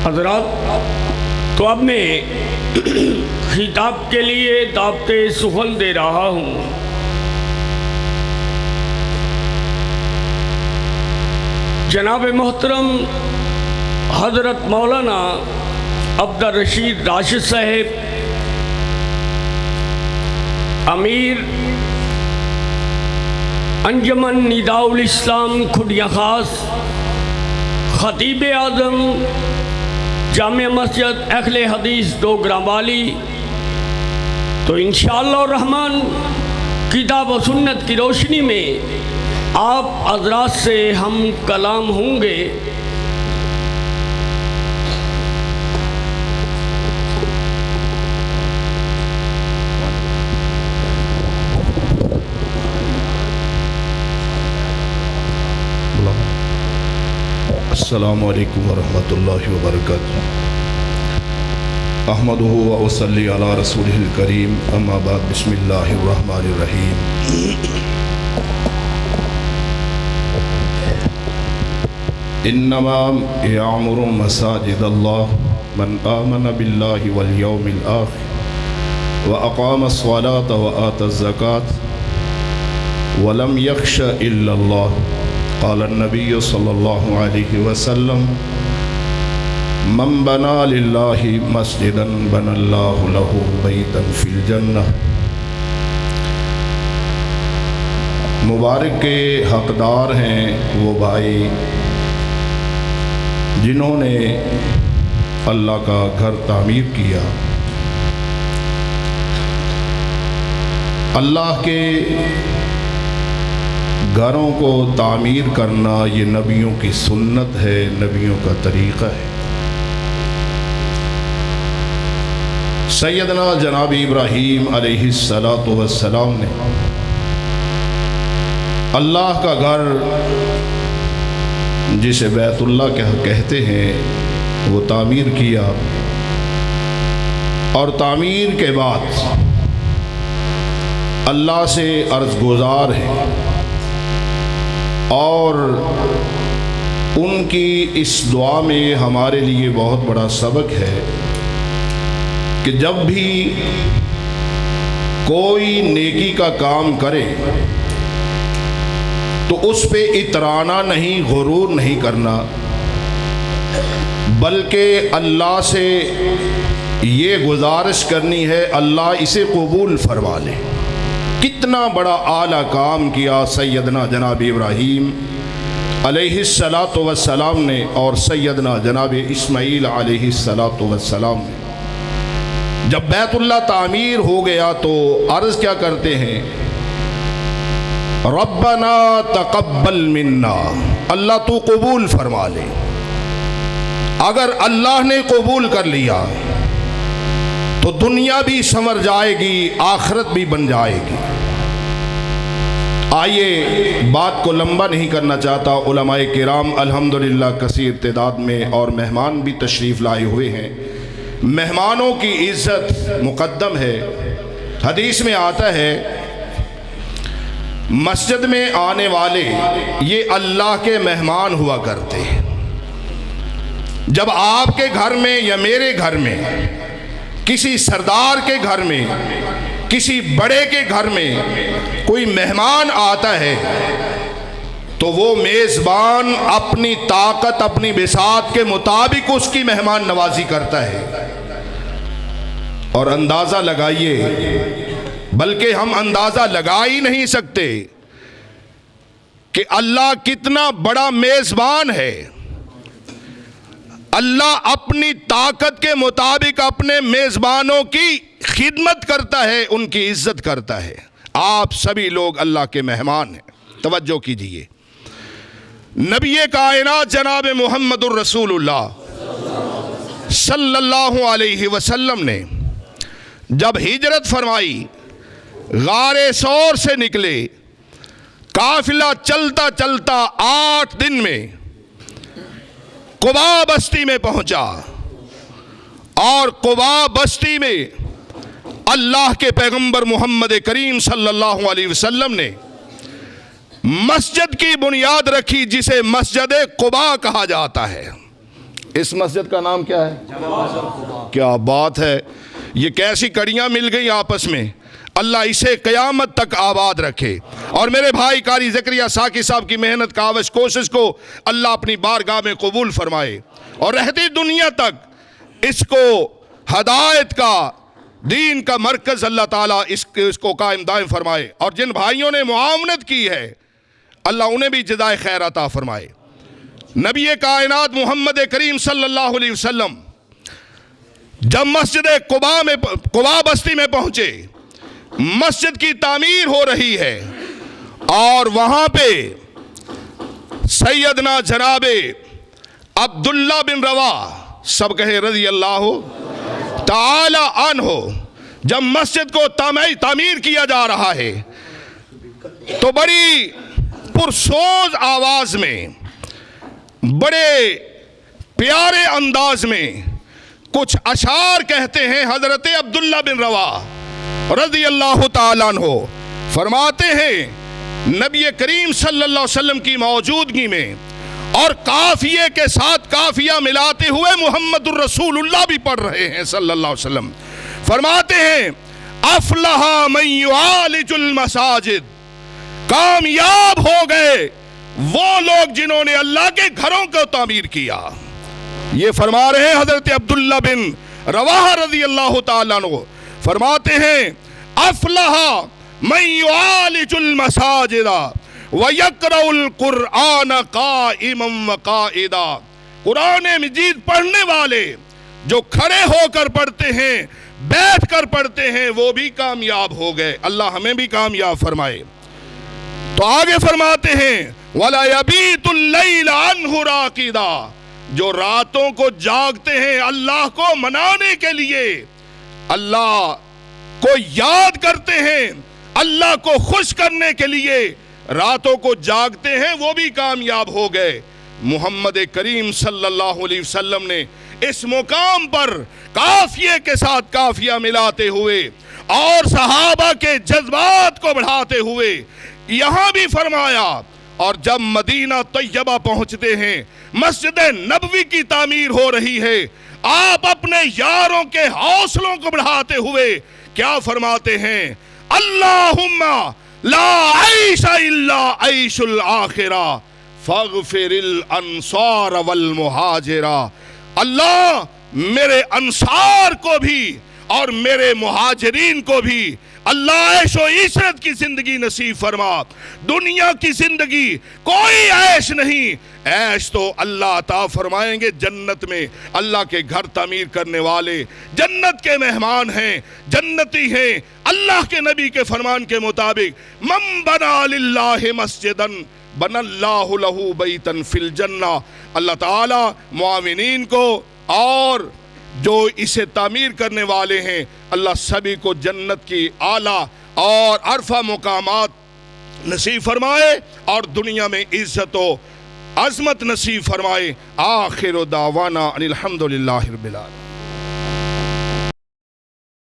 حضرات، تو اب میں خطاب کے لیے دعوت سخن دے رہا ہوں۔ جناب محترم حضرت مولانا عبدالرشید راشد صاحب، امیر انجمن نداء الاسلام کھڈیاں خاص، خطیب اعظم جامع مسجد اہل حدیث ڈوگراں والی، تو انشاءاللہ الرحمن کتاب و سنت کی روشنی میں آپ حضرات سے ہم کلام ہوں گے۔ السلام علیکم ورحمۃ اللہ وبرکاتہ۔ احمدہ و اصلی علی رسولہ الکریم، اما بعد، بسم اللہ الرحمن الرحیم۔ انما یعمر مساجد اللہ من آمن باللہ والیوم الآخر واقام الصلاة وآتى الزکاة ولم یخش الا اللہ۔ قال النبی صلی اللہ علیہ وسلم من بنا للہ مسجدا بنا اللہ لہ بیتا فی الجنہ۔ مبارک کے حقدار ہیں وہ بھائی جنہوں نے اللہ کا گھر تعمیر کیا۔ اللہ کے گھروں کو تعمیر کرنا یہ نبیوں کی سنت ہے، نبیوں کا طریقہ ہے۔ سیدنا جناب ابراہیم علیہ السلام نے اللہ کا گھر جسے بیت اللہ کہتے ہیں وہ تعمیر کیا، اور تعمیر کے بعد اللہ سے عرض گزار ہے، اور ان کی اس دعا میں ہمارے لیے بہت بڑا سبق ہے کہ جب بھی کوئی نیکی کا کام کرے تو اس پہ اترانا نہیں، غرور نہیں کرنا، بلکہ اللہ سے یہ گزارش کرنی ہے اللہ اسے قبول فرما لے۔ کتنا بڑا اعلیٰ کام کیا سیدنا جناب ابراہیم علیہ السلام نے اور سیدنا جناب اسماعیل علیہ السلام نے۔ جب بیت اللہ تعمیر ہو گیا تو عرض کیا کرتے ہیں؟ ربنا تقبل منا، اللہ تو قبول فرما لے۔ اگر اللہ نے قبول کر لیا تو دنیا بھی سنور جائے گی، آخرت بھی بن جائے گی۔ آئیے بات کو لمبا نہیں کرنا چاہتا، علماء کرام الحمدللہ کثیر تعداد میں اور مہمان بھی تشریف لائے ہوئے ہیں۔ مہمانوں کی عزت مقدم ہے۔ حدیث میں آتا ہے مسجد میں آنے والے یہ اللہ کے مہمان ہوا کرتے ہیں۔ جب آپ کے گھر میں یا میرے گھر میں، کسی سردار کے گھر میں، کسی بڑے کے گھر میں کوئی مہمان آتا ہے تو وہ میزبان اپنی طاقت، اپنی بساط کے مطابق اس کی مہمان نوازی کرتا ہے۔ اور اندازہ لگائیے، بلکہ ہم اندازہ لگا ہی نہیں سکتے کہ اللہ کتنا بڑا میزبان ہے۔ اللہ اپنی طاقت کے مطابق اپنے میزبانوں کی خدمت کرتا ہے، ان کی عزت کرتا ہے۔ آپ سبھی لوگ اللہ کے مہمان ہیں۔ توجہ کیجئے، نبی کائنات جناب محمد الرسول اللہ صلی اللہ علیہ وسلم نے جب ہجرت فرمائی، غار ثور سے نکلے، قافلہ چلتا چلتا 8 دن میں قباء بستی میں پہنچا، اور قباء بستی میں اللہ کے پیغمبر محمد کریم صلی اللہ علیہ وسلم نے مسجد کی بنیاد رکھی، جسے مسجد قباء کہا جاتا ہے۔ اس مسجد کا نام کیا ہے؟ کیا بات ہے، یہ کیسی کڑیاں مل گئی آپس میں، اللہ اسے قیامت تک آباد رکھے۔ اور میرے بھائی قاری زکریا ساکی صاحب کی محنت کاوش کوشش کو اللہ اپنی بارگاہ میں قبول فرمائے، اور رہتی دنیا تک اس کو ہدایت کا، دین کا مرکز اللہ تعالیٰ اس کو قائم دائم فرمائے، اور جن بھائیوں نے معاونت کی ہے اللہ انہیں بھی جزائے خیر عطا فرمائے۔ نبی کائنات محمد کریم صلی اللہ علیہ وسلم جب مسجد قباء بستی میں پہنچے، مسجد کی تعمیر ہو رہی ہے، اور وہاں پہ سیدنا جناب عبداللہ بن رواح، سب کہے رضی اللہ تعالی عنہ، جب مسجد کو تعمیر کیا جا رہا ہے تو بڑی پرسوز آواز میں، بڑے پیارے انداز میں کچھ اشعار کہتے ہیں حضرت عبداللہ بن رواح رضی اللہ تعالیٰ عنہ۔ فرماتے ہیں نبی کریم صلی اللہ علیہ وسلم کی موجودگی میں، اور قافیے کے ساتھ قافیہ ملاتے ہوئے محمد الرسول اللہ بھی پڑھ رہے ہیں صلی اللہ علیہ وسلم، فرماتے ہیں افلح من یعالج المساجد، کامیاب ہو گئے وہ لوگ جنہوں نے اللہ کے گھروں کو تعمیر کیا۔ یہ فرما رہے ہیں حضرت عبداللہ بن رواح رضی اللہ تعالیٰ عنہ، فرماتے ہیں افلح من یعالج المساجد وَيَقْرَأُ الْقُرْآنَ قَائِمًا وَقَائِدًا، قرآن مجید پڑھنے والے جو کھڑے ہو کر پڑھتے ہیں، بیٹھ کر پڑھتے ہیں، وہ بھی کامیاب ہو گئے۔ اللہ ہمیں بھی کامیاب فرمائے۔ تو آگے فرماتے ہیں وَلَا يَبِيتُ اللَّيْلَ عَنْهُ رَاقِدًا، جو راتوں کو جاگتے ہیں اللہ کو منانے کے لیے، اللہ کو یاد کرتے ہیں، اللہ کو خوش کرنے کے لیے راتوں کو جاگتے ہیں، وہ بھی کامیاب ہو گئے۔ محمد کریم صلی اللہ علیہ وسلم نے اس مقام پر قافیے کے ساتھ قافیہ ملاتے ہوئے اور صحابہ کے جذبات کو بڑھاتے ہوئے یہاں بھی فرمایا، اور جب مدینہ طیبہ پہنچتے ہیں، مسجد نبوی کی تعمیر ہو رہی ہے، آپ اپنے یاروں کے حوصلوں کو بڑھاتے ہوئے کیا فرماتے ہیں؟ اللہم لا عیش الا عیش الآخرہ فاغفر الانصار والمہاجرہ، اللہ میرے انصار کو بھی اور میرے مہاجرین کو بھی اللہ عیش و عشرت کی زندگی نصیب فرما۔ دنیا کی زندگی کوئی عیش نہیں، عیش تو اللہ عطا فرمائیں گے جنت میں۔ اللہ کے گھر تعمیر کرنے والے جنت کے مہمان ہیں، جنتی ہیں۔ اللہ کے نبی کے فرمان کے مطابق من بنا للہ مسجدن بن اللہ لہ بیتن فی الجنہ، اللہ تعالی معاونین کو اور جو اسے تعمیر کرنے والے ہیں، اللہ سبھی کو جنت کی اعلیٰ اور عرفہ مقامات نصیب فرمائے، اور دنیا میں عزت و عظمت نصیب فرمائے۔ آخر دعوانا ان الحمدللہ رب العالمین۔